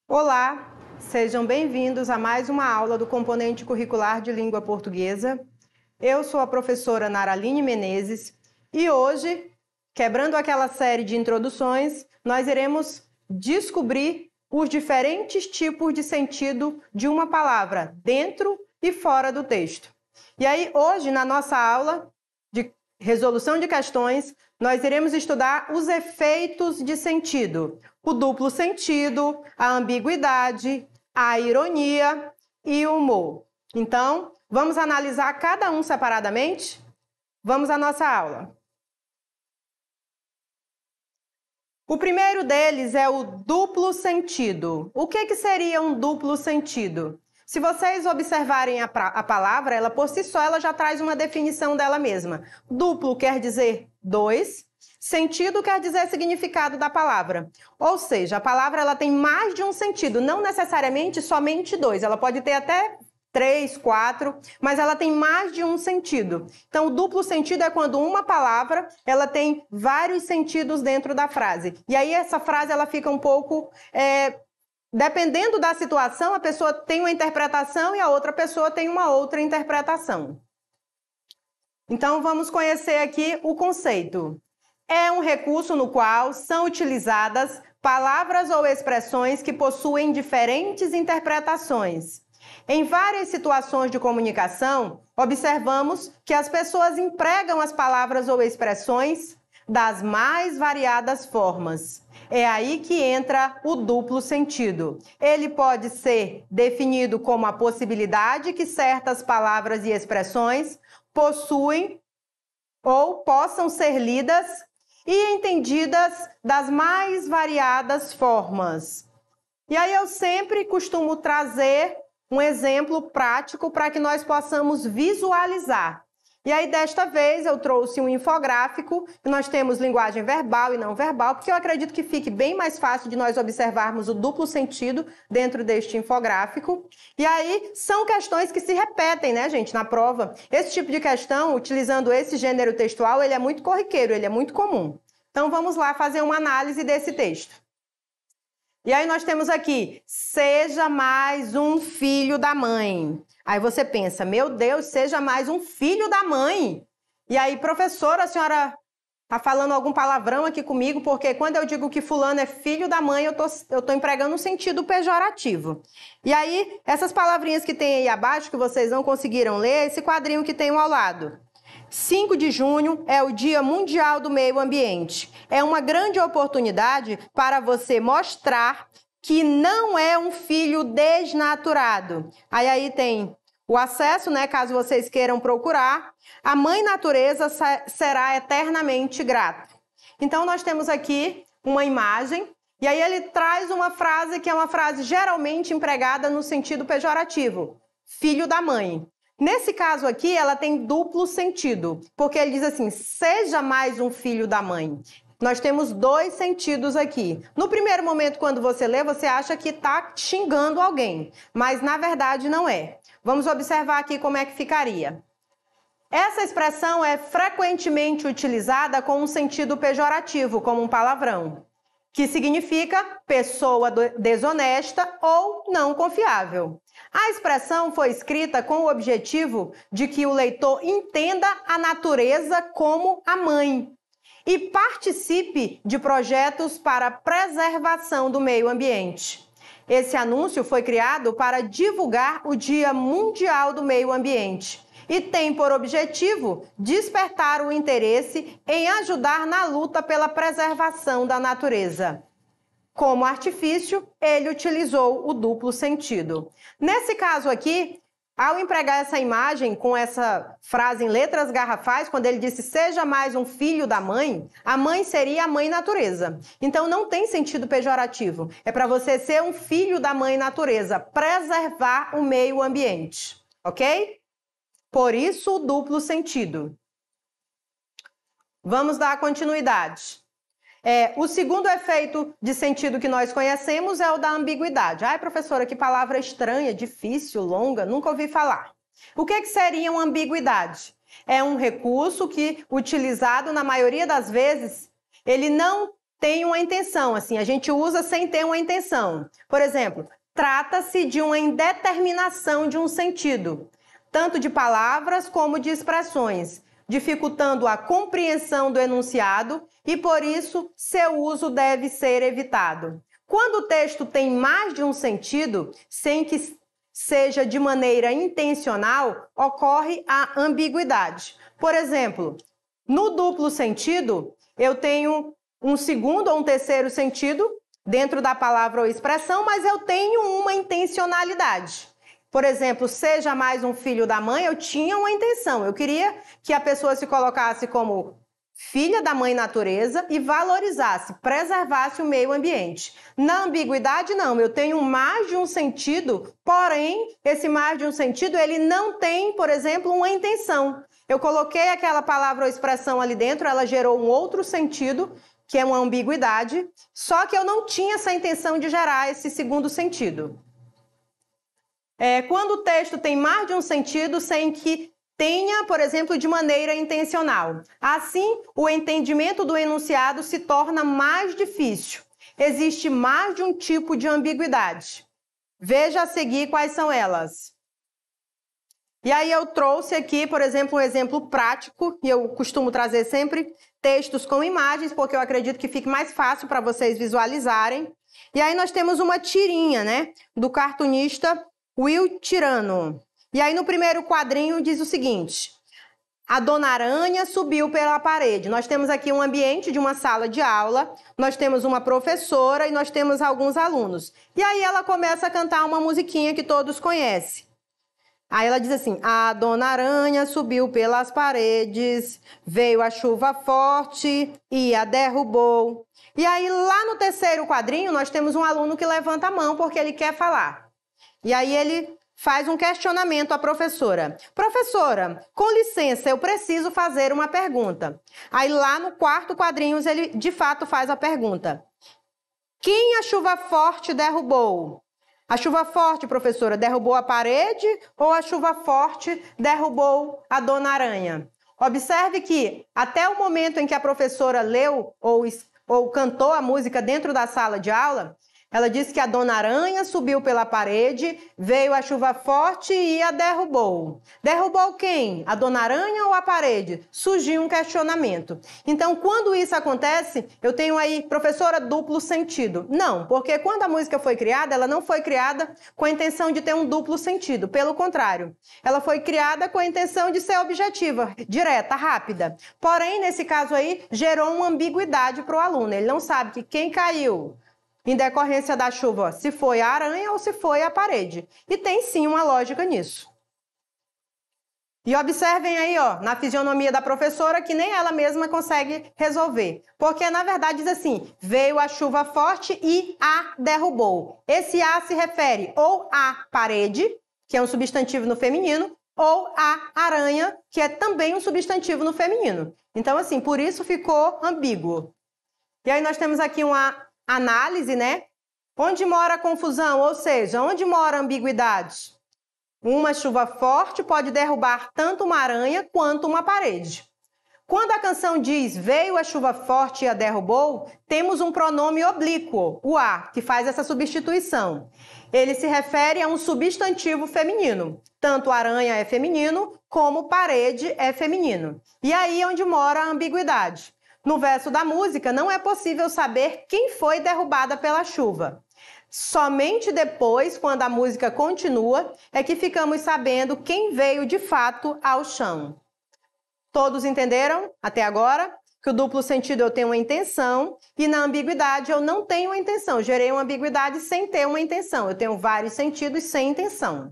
Olá, sejam bem-vindos a mais uma aula do componente curricular de língua portuguesa. Eu sou a professora Naraline Menezes e hoje, quebrando aquela série de introduções, nós iremos descobrir os diferentes tipos de sentido de uma palavra dentro e fora do texto. E aí, hoje, na nossa aula de resolução de questões, nós iremos estudar os efeitos de sentido, o duplo sentido, a ambiguidade, a ironia e o humor. Então, vamos analisar cada um separadamente? Vamos à nossa aula. O primeiro deles é o duplo sentido. O que seria um duplo sentido? Se vocês observarem a palavra, ela por si só ela já traz uma definição dela mesma. Duplo quer dizer dois, sentido quer dizer significado da palavra. Ou seja, a palavra ela tem mais de um sentido, não necessariamente somente dois. Ela pode ter até 3, 4, mas ela tem mais de um sentido. Então, o duplo sentido é quando uma palavra ela tem vários sentidos dentro da frase. E aí essa frase ela fica um pouco... Dependendo da situação, a pessoa tem uma interpretação e a outra pessoa tem uma outra interpretação. Então, vamos conhecer aqui o conceito. É um recurso no qual são utilizadas palavras ou expressões que possuem diferentes interpretações. Em várias situações de comunicação, observamos que as pessoas empregam as palavras ou expressões das mais variadas formas. É aí que entra o duplo sentido. Ele pode ser definido como a possibilidade que certas palavras e expressões possuem ou possam ser lidas e entendidas das mais variadas formas. E aí eu sempre costumo trazer um exemplo prático para que nós possamos visualizar. E aí, desta vez, eu trouxe um infográfico, que nós temos linguagem verbal e não verbal, porque eu acredito que fique bem mais fácil de nós observarmos o duplo sentido dentro deste infográfico. E aí, são questões que se repetem, né, gente, na prova. Esse tipo de questão, utilizando esse gênero textual, ele é muito corriqueiro, ele é muito comum. Então, vamos lá fazer uma análise desse texto. E aí nós temos aqui, seja mais um filho da mãe. Aí você pensa, meu Deus, seja mais um filho da mãe. E aí, professora, a senhora está falando algum palavrão aqui comigo, porque quando eu digo que fulano é filho da mãe, eu tô empregando um sentido pejorativo. E aí, essas palavrinhas que tem aí abaixo, que vocês não conseguiram ler, esse quadrinho que tem ao lado. 5 de junho é o Dia Mundial do Meio Ambiente. É uma grande oportunidade para você mostrar que não é um filho desnaturado. Aí tem o acesso, né, caso vocês queiram procurar. A Mãe Natureza será eternamente grata. Então, nós temos aqui uma imagem, e aí ele traz uma frase que é uma frase geralmente empregada no sentido pejorativo. Filho da mãe. Nesse caso aqui, ela tem duplo sentido, porque ele diz assim, seja mais um filho da mãe. Nós temos dois sentidos aqui. No primeiro momento, quando você lê, você acha que está xingando alguém, mas na verdade não é. Vamos observar aqui como é que ficaria. Essa expressão é frequentemente utilizada com um sentido pejorativo, como um palavrão, que significa pessoa desonesta ou não confiável. A expressão foi escrita com o objetivo de que o leitor entenda a natureza como a mãe e participe de projetos para a preservação do meio ambiente. Esse anúncio foi criado para divulgar o Dia Mundial do Meio Ambiente e tem por objetivo despertar o interesse em ajudar na luta pela preservação da natureza. Como artifício, ele utilizou o duplo sentido. Nesse caso aqui, ao empregar essa imagem com essa frase em letras garrafais, quando ele disse seja mais um filho da mãe, a mãe seria a mãe natureza. Então não tem sentido pejorativo. É para você ser um filho da mãe natureza, preservar o meio ambiente, ok? Por isso o duplo sentido. Vamos dar continuidade. O segundo efeito de sentido que nós conhecemos é o da ambiguidade. Ai, professora, que palavra estranha, difícil, longa, nunca ouvi falar. O que seria uma ambiguidade? É um recurso que, utilizado na maioria das vezes, ele não tem uma intenção, assim, a gente usa sem ter uma intenção. Por exemplo, trata-se de uma indeterminação de um sentido, tanto de palavras como de expressões, dificultando a compreensão do enunciado e, por isso, seu uso deve ser evitado. Quando o texto tem mais de um sentido, sem que seja de maneira intencional, ocorre a ambiguidade. Por exemplo, no duplo sentido, eu tenho um segundo ou um terceiro sentido dentro da palavra ou expressão, mas eu tenho uma intencionalidade. Por exemplo, seja mais um filho da mãe, eu tinha uma intenção. Eu queria que a pessoa se colocasse como filha da mãe natureza e valorizasse, preservasse o meio ambiente. Na ambiguidade, não. Eu tenho mais de um sentido, porém, esse mais de um sentido, ele não tem, por exemplo, uma intenção. Eu coloquei aquela palavra ou expressão ali dentro, ela gerou um outro sentido, que é uma ambiguidade, só que eu não tinha essa intenção de gerar esse segundo sentido. Quando o texto tem mais de um sentido, sem que tenha, por exemplo, de maneira intencional. Assim, o entendimento do enunciado se torna mais difícil. Existe mais de um tipo de ambiguidade. Veja a seguir quais são elas. E aí eu trouxe aqui, por exemplo, um exemplo prático, e eu costumo trazer sempre textos com imagens, porque eu acredito que fique mais fácil para vocês visualizarem. E aí nós temos uma tirinha, né, do cartunista Will Tirano. E aí no primeiro quadrinho diz o seguinte: a Dona Aranha subiu pela parede. Nós temos aqui um ambiente de uma sala de aula, nós temos uma professora e nós temos alguns alunos. E aí ela começa a cantar uma musiquinha que todos conhecem. Aí ela diz assim: a Dona Aranha subiu pelas paredes, veio a chuva forte e a derrubou. E aí lá no terceiro quadrinho nós temos um aluno que levanta a mão porque ele quer falar. E aí ele faz um questionamento à professora. Professora, com licença, eu preciso fazer uma pergunta. Aí lá no quarto quadrinho ele de fato faz a pergunta: quem a chuva forte derrubou? A chuva forte, professora, derrubou a parede ou a chuva forte derrubou a Dona Aranha? Observe que até o momento em que a professora leu ou cantou a música dentro da sala de aula, ela disse que a Dona Aranha subiu pela parede, veio a chuva forte e a derrubou. Derrubou quem? A Dona Aranha ou a parede? Surgiu um questionamento. Então, quando isso acontece, eu tenho aí, professora, duplo sentido. Não, porque quando a música foi criada, ela não foi criada com a intenção de ter um duplo sentido. Pelo contrário, ela foi criada com a intenção de ser objetiva, direta, rápida. Porém, nesse caso aí, gerou uma ambiguidade para o aluno. Ele não sabe que quem caiu em decorrência da chuva, se foi a aranha ou se foi a parede. E tem sim uma lógica nisso. E observem aí, ó, na fisionomia da professora, que nem ela mesma consegue resolver. Porque, na verdade, diz assim: veio a chuva forte e a derrubou. Esse a se refere ou à parede, que é um substantivo no feminino, ou à aranha, que é também um substantivo no feminino. Então, assim, por isso ficou ambíguo. E aí nós temos aqui uma análise, né? Onde mora a confusão, ou seja, onde mora a ambiguidade? Uma chuva forte pode derrubar tanto uma aranha quanto uma parede. Quando a canção diz veio a chuva forte e a derrubou, temos um pronome oblíquo, o a, que faz essa substituição. Ele se refere a um substantivo feminino. Tanto aranha é feminino, como parede é feminino. E aí é onde mora a ambiguidade. No verso da música, não é possível saber quem foi derrubada pela chuva. Somente depois, quando a música continua, é que ficamos sabendo quem veio de fato ao chão. Todos entenderam até agora? Que o duplo sentido eu tenho uma intenção e na ambiguidade eu não tenho uma intenção. Eu gerei uma ambiguidade sem ter uma intenção. Eu tenho vários sentidos sem intenção.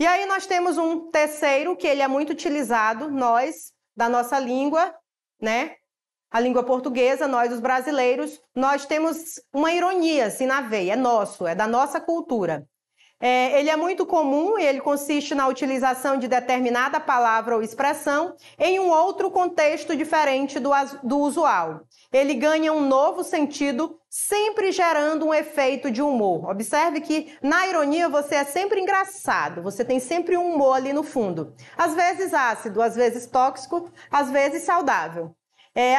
E aí nós temos um terceiro que ele é muito utilizado, nós, da nossa língua, né? A língua portuguesa, nós os brasileiros, nós temos uma ironia assim na veia, é nosso, é da nossa cultura. Ele é muito comum e ele consiste na utilização de determinada palavra ou expressão em um outro contexto diferente do usual. Ele ganha um novo sentido, sempre gerando um efeito de humor. Observe que na ironia você é sempre engraçado, você tem sempre um humor ali no fundo. Às vezes ácido, às vezes tóxico, às vezes saudável.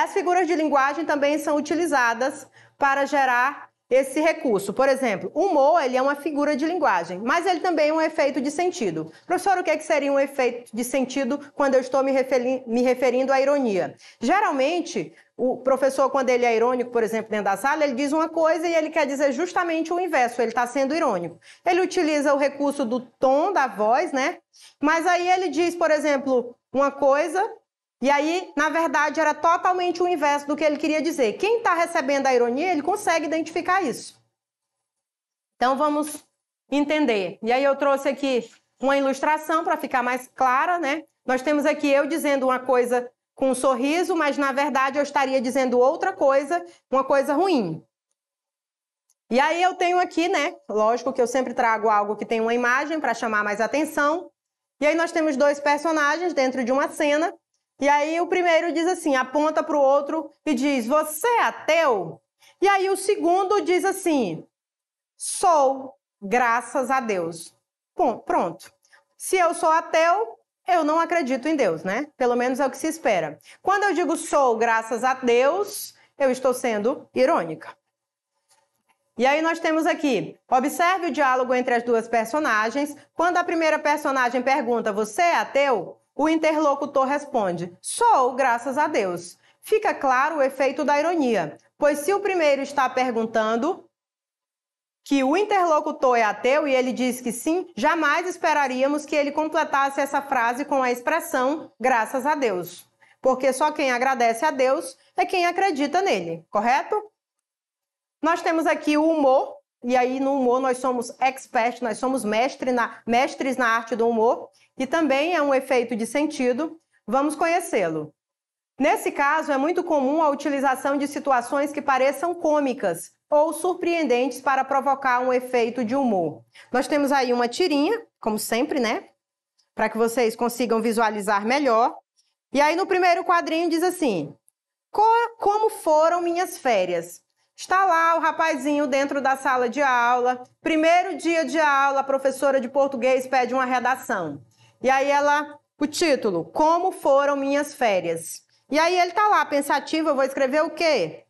As figuras de linguagem também são utilizadas para gerar esse recurso. Por exemplo, o humor, ele é uma figura de linguagem, mas ele também é um efeito de sentido. Professor, o que seria um efeito de sentido quando eu estou me referindo à ironia? Geralmente, o professor, quando ele é irônico, por exemplo, dentro da sala, ele diz uma coisa e ele quer dizer justamente o inverso, ele está sendo irônico. Ele utiliza o recurso do tom da voz, né? Mas aí ele diz, por exemplo, uma coisa... E aí, na verdade, era totalmente o inverso do que ele queria dizer. Quem está recebendo a ironia, ele consegue identificar isso. Então, vamos entender. E aí eu trouxe aqui uma ilustração para ficar mais clara, né? Nós temos aqui eu dizendo uma coisa com um sorriso, mas, na verdade, eu estaria dizendo outra coisa, uma coisa ruim. E aí eu tenho aqui, né? Lógico que eu sempre trago algo que tem uma imagem para chamar mais atenção. E aí nós temos dois personagens dentro de uma cena. E aí o primeiro diz assim, aponta para o outro e diz, você é ateu? E aí o segundo diz assim, sou, graças a Deus. Bom, pronto. Se eu sou ateu, eu não acredito em Deus, né? Pelo menos é o que se espera. Quando eu digo sou, graças a Deus, eu estou sendo irônica. E aí nós temos aqui, observe o diálogo entre as duas personagens. Quando a primeira personagem pergunta, você é ateu? O interlocutor responde, sou, graças a Deus. Fica claro o efeito da ironia, pois se o primeiro está perguntando que o interlocutor é ateu e ele diz que sim, jamais esperaríamos que ele completasse essa frase com a expressão graças a Deus. Porque só quem agradece a Deus é quem acredita nele, correto? Nós temos aqui o humor. E aí, no humor, nós somos experts, nós somos mestres na arte do humor. E também é um efeito de sentido. Vamos conhecê-lo. Nesse caso, é muito comum a utilização de situações que pareçam cômicas ou surpreendentes para provocar um efeito de humor. Nós temos aí uma tirinha, como sempre, né? Para que vocês consigam visualizar melhor. E aí, no primeiro quadrinho, diz assim, como foram minhas férias? Está lá o rapazinho dentro da sala de aula, primeiro dia de aula, a professora de português pede uma redação. E aí o título, como foram minhas férias? E aí ele está lá, pensativo, eu vou escrever o quê?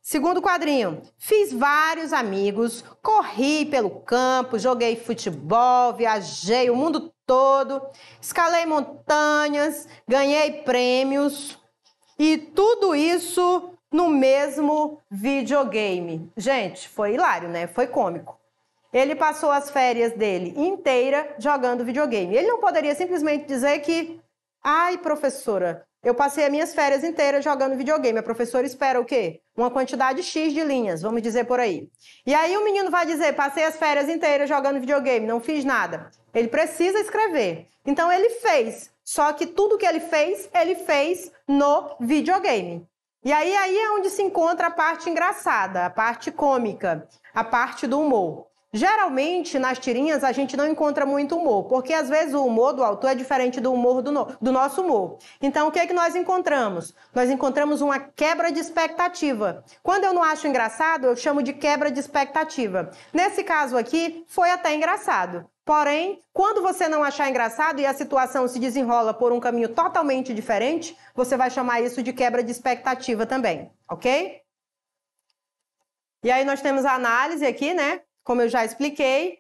Segundo quadrinho, fiz vários amigos, corri pelo campo, joguei futebol, viajei o mundo todo, escalei montanhas, ganhei prêmios e tudo isso no mesmo videogame. Gente, foi hilário, né? Foi cômico. Ele passou as férias dele inteira jogando videogame. Ele não poderia simplesmente dizer que, ai, professora, eu passei as minhas férias inteiras jogando videogame. A professora espera o quê? Uma quantidade X de linhas, vamos dizer por aí. E aí o menino vai dizer, passei as férias inteiras jogando videogame, não fiz nada. Ele precisa escrever. Então ele fez. Só que tudo que ele fez no videogame. E aí é onde se encontra a parte engraçada, a parte cômica, a parte do humor. Geralmente, nas tirinhas, a gente não encontra muito humor, porque às vezes o humor do autor é diferente do humor do nosso humor. Então, o que é que nós encontramos? Nós encontramos uma quebra de expectativa. Quando eu não acho engraçado, eu chamo de quebra de expectativa. Nesse caso aqui, foi até engraçado. Porém, quando você não achar engraçado e a situação se desenrola por um caminho totalmente diferente, você vai chamar isso de quebra de expectativa também, ok? E aí nós temos a análise aqui, né? Como eu já expliquei.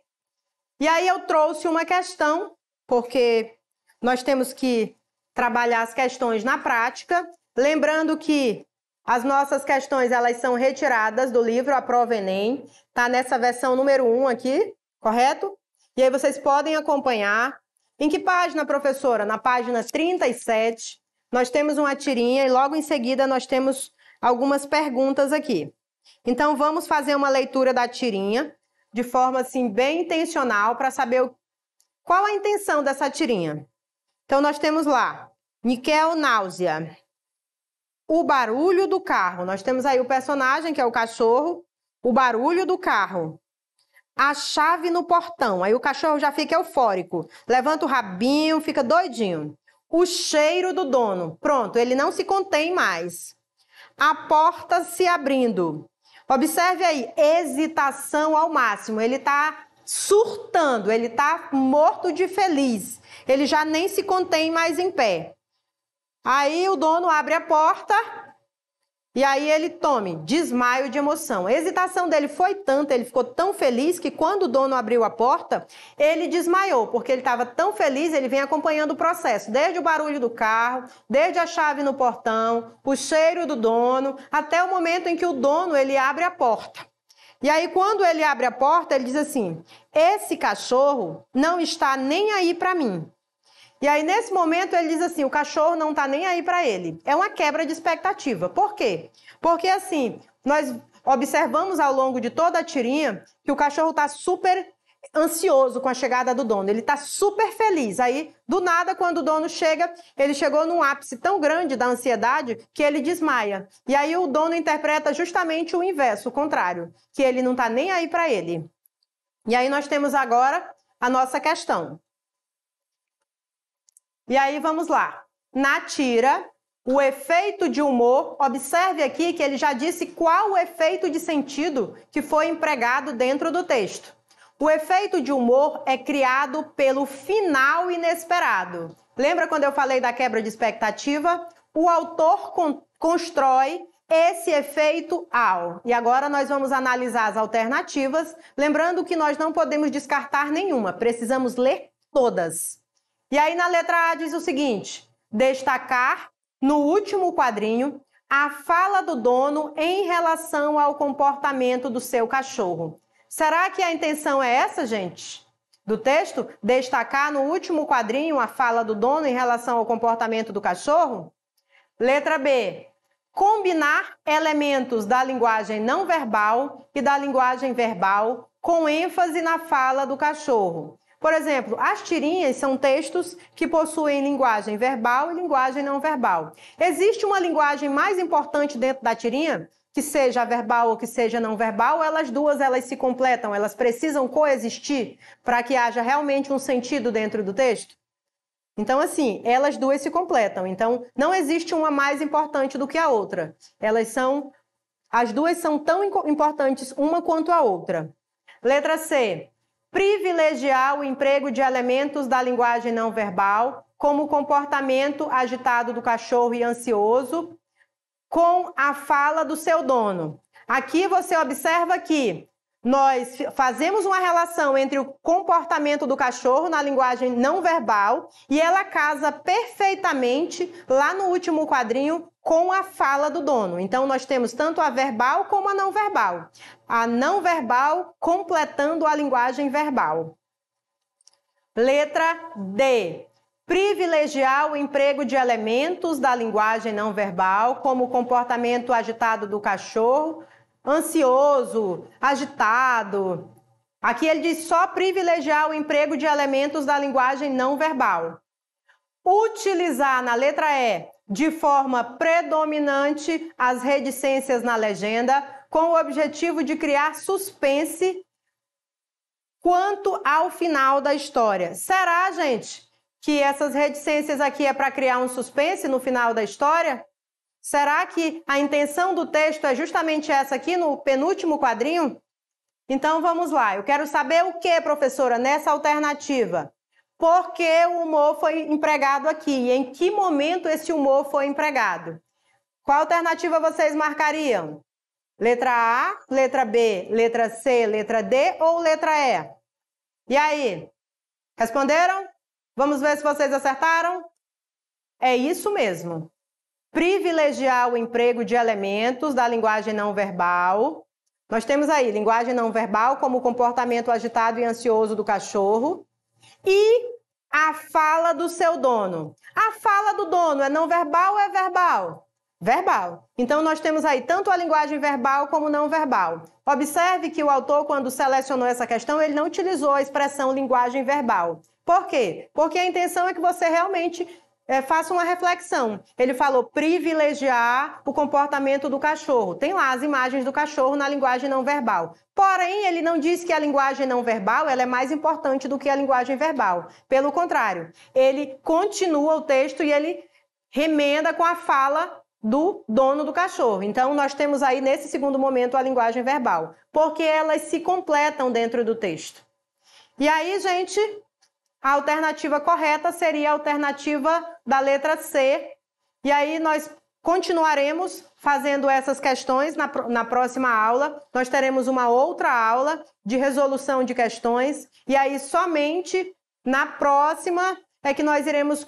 E aí eu trouxe uma questão, porque nós temos que trabalhar as questões na prática. Lembrando que as nossas questões, elas são retiradas do livro A Prova Enem. Tá nessa versão número 1 aqui, correto? E aí vocês podem acompanhar. Em que página, professora? Na página 37, nós temos uma tirinha e logo em seguida nós temos algumas perguntas aqui. Então vamos fazer uma leitura da tirinha de forma assim bem intencional para saber qual a intenção dessa tirinha. Então nós temos lá, Níquel náusea. O barulho do carro. Nós temos aí o personagem, que é o cachorro, o barulho do carro. a chave no portão. Aí o cachorro já fica eufórico. Levanta o rabinho, fica doidinho. O cheiro do dono. Pronto, ele não se contém mais. A porta se abrindo. Observe aí, hesitação ao máximo. Ele está surtando, ele está morto de feliz. Ele já nem se contém mais em pé. Aí o dono abre a porta e aí ele desmaio de emoção. A hesitação dele foi tanta, ele ficou tão feliz que quando o dono abriu a porta, ele desmaiou, porque ele estava tão feliz, ele vem acompanhando o processo, desde o barulho do carro, desde a chave no portão, o cheiro do dono, até o momento em que o dono ele abre a porta. E aí quando ele abre a porta, ele diz assim: esse cachorro não está nem aí para mim. E aí, nesse momento, ele diz assim, o cachorro não está nem aí para ele. É uma quebra de expectativa. Por quê? Porque, assim, nós observamos ao longo de toda a tirinha que o cachorro está super ansioso com a chegada do dono. Ele está super feliz. Aí, do nada, quando o dono chega, ele chegou num ápice tão grande da ansiedade que ele desmaia. E aí, o dono interpreta justamente o inverso, o contrário, que ele não está nem aí para ele. E aí, nós temos agora a nossa questão. E aí, vamos lá. Na tira, o efeito de humor, observe aqui que ele já disse qual o efeito de sentido que foi empregado dentro do texto. O efeito de humor é criado pelo final inesperado. Lembra quando eu falei da quebra de expectativa? O autor constrói esse efeito ao. E agora nós vamos analisar as alternativas, lembrando que nós não podemos descartar nenhuma, precisamos ler todas. E aí na letra A diz o seguinte: destacar no último quadrinho a fala do dono em relação ao comportamento do seu cachorro. Será que a intenção é essa, gente? Do texto? Destacar no último quadrinho a fala do dono em relação ao comportamento do cachorro? Letra B. Combinar elementos da linguagem não verbal e da linguagem verbal com ênfase na fala do cachorro. Por exemplo, as tirinhas são textos que possuem linguagem verbal e linguagem não verbal. Existe uma linguagem mais importante dentro da tirinha? Que seja verbal ou que seja não verbal, elas se completam, elas precisam coexistir para que haja realmente um sentido dentro do texto? Então, assim, elas duas se completam. Então, não existe uma mais importante do que a outra. As duas são tão importantes uma quanto a outra. Letra C. Privilegiar o emprego de elementos da linguagem não verbal, como o comportamento agitado do cachorro e ansioso, com a fala do seu dono. Aqui você observa que nós fazemos uma relação entre o comportamento do cachorro na linguagem não verbal e ela casa perfeitamente lá no último quadrinho com a fala do dono. Então, nós temos tanto a verbal como a não verbal. A não verbal completando a linguagem verbal. Letra D. Privilegiar o emprego de elementos da linguagem não verbal, como o comportamento agitado do cachorro, ansioso, agitado. Aqui ele diz só privilegiar o emprego de elementos da linguagem não verbal. Utilizar, na letra E, de forma predominante as reticências na legenda, com o objetivo de criar suspense quanto ao final da história. Será, gente, que essas reticências aqui é para criar um suspense no final da história? Será que a intenção do texto é justamente essa aqui no penúltimo quadrinho? Então vamos lá. Eu quero saber o que, professora, nessa alternativa? Por que o humor foi empregado aqui? E em que momento esse humor foi empregado? Qual alternativa vocês marcariam? Letra A, letra B, letra C, letra D ou letra E? E aí? Responderam? Vamos ver se vocês acertaram? É isso mesmo. Privilegiar o emprego de elementos da linguagem não verbal. Nós temos aí linguagem não verbal como o comportamento agitado e ansioso do cachorro e a fala do seu dono. A fala do dono é não verbal ou é verbal? Verbal. Então, nós temos aí tanto a linguagem verbal como não verbal. Observe que o autor, quando selecionou essa questão, ele não utilizou a expressão linguagem verbal. Por quê? Porque a intenção é que você realmente faça uma reflexão. Ele falou privilegiar o comportamento do cachorro. Tem lá as imagens do cachorro na linguagem não verbal. Porém, ele não diz que a linguagem não verbal ela é mais importante do que a linguagem verbal. Pelo contrário, ele continua o texto e ele remenda com a fala do dono do cachorro. Então, nós temos aí, nesse segundo momento, a linguagem verbal, porque elas se completam dentro do texto. E aí, gente, a alternativa correta seria a alternativa da letra C. E aí, nós continuaremos fazendo essas questões na próxima aula. Nós teremos uma outra aula de resolução de questões. E aí, somente na próxima é que nós iremos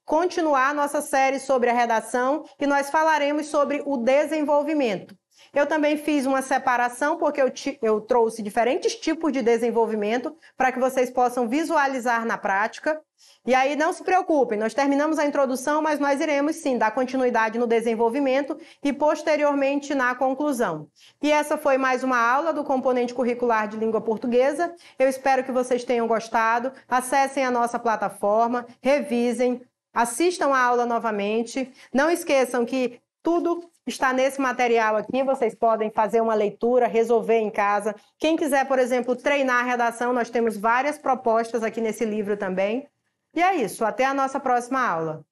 continuar nossa série sobre a redação e nós falaremos sobre o desenvolvimento. Eu também fiz uma separação porque eu trouxe diferentes tipos de desenvolvimento para que vocês possam visualizar na prática. E aí não se preocupem, nós terminamos a introdução, mas nós iremos sim dar continuidade no desenvolvimento e posteriormente na conclusão. E essa foi mais uma aula do componente curricular de língua portuguesa. Eu espero que vocês tenham gostado. Acessem a nossa plataforma, revisem, assistam a aula novamente. Não esqueçam que tudo está nesse material aqui, vocês podem fazer uma leitura, resolver em casa. Quem quiser, por exemplo, treinar a redação, nós temos várias propostas aqui nesse livro também. E é isso, até a nossa próxima aula.